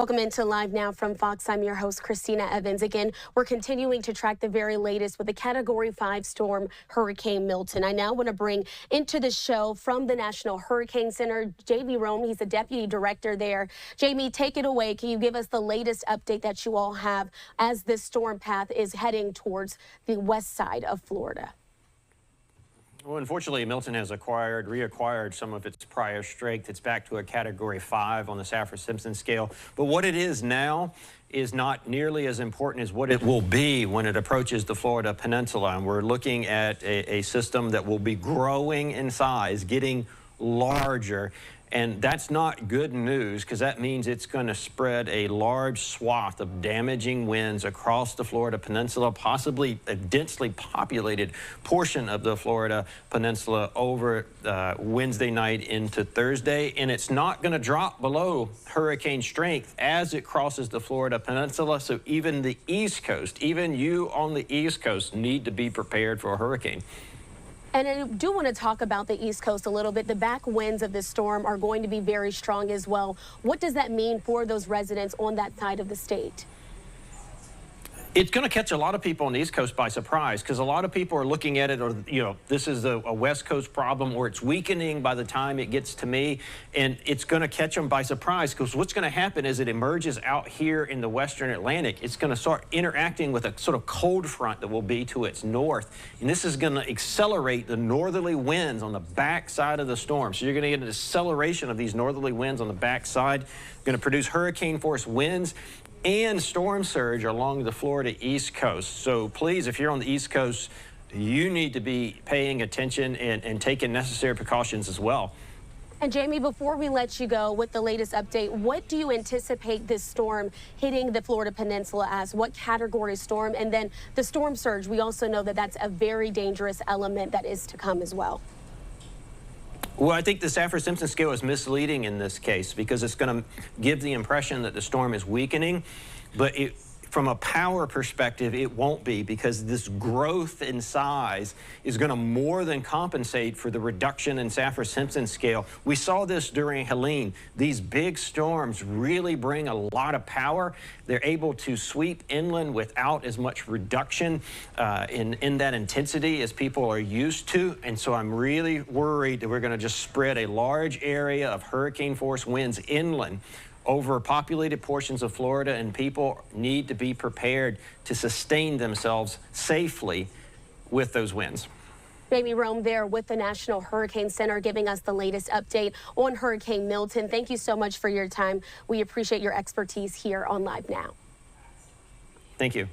Welcome into Live Now from Fox. I'm your host, Christina Evans. Again, we're continuing to track the very latest with the Category 5 storm, Hurricane Milton. I now want to bring into the show from the National Hurricane Center, Rhome. He's the deputy director there. Jamie, take it away. Can you give us the latest update that you all have as this storm path is heading towards the west side of Florida? Well, unfortunately, Milton has reacquired some of its prior strength. It's back to a Category 5 on the Saffir-Simpson scale. But what it is now is not nearly as important as what it will be when it approaches the Florida Peninsula. And we're looking at a system that will be growing in size, getting larger. And that's not good news, because that means it's going to spread a large swath of damaging winds across the Florida Peninsula, possibly a densely populated portion of the Florida Peninsula over Wednesday night into Thursday. And it's not going to drop below hurricane strength as it crosses the Florida Peninsula. So even the East Coast, even you on the East Coast, need to be prepared for a hurricane. And I do want to talk about the East Coast a little bit. The back winds of this storm are going to be very strong as well. What does that mean for those residents on that side of the state? It's going to catch a lot of people on the East Coast by surprise, because a lot of people are looking at it, or, you know, this is a West Coast problem, or it's weakening by the time it gets to me, and it's going to catch them by surprise, because what's going to happen is it emerges out here in the Western Atlantic. It's going to start interacting with a sort of cold front that will be to its north, and this is going to accelerate the northerly winds on the back side of the storm. So you're going to get an acceleration of these northerly winds on the back side, going to produce hurricane force winds and storm surge along the Florida East Coast. So please, if you're on the East Coast, you need to be paying attention and taking necessary precautions as well. And Jamie, before we let you go with the latest update, what do you anticipate this storm hitting the Florida Peninsula as? What category storm? And then the storm surge, we also know that that's a very dangerous element that is to come as well. Well, I think the Saffir-Simpson scale is misleading in this case, because it's going to give the impression that the storm is weakening, but from a power perspective, it won't be, because this growth in size is going to more than compensate for the reduction in Saffir-Simpson scale. We saw this during Helene. These big storms really bring a lot of power. They're able to sweep inland without as much reduction in that intensity as people are used to. And so I'm really worried that we're going to just spread a large area of hurricane force winds inland over populated portions of Florida, and people need to be prepared to sustain themselves safely with those winds. Jamie Rhome there with the National Hurricane Center giving us the latest update on Hurricane Milton. Thank you so much for your time. We appreciate your expertise here on Live Now. Thank you.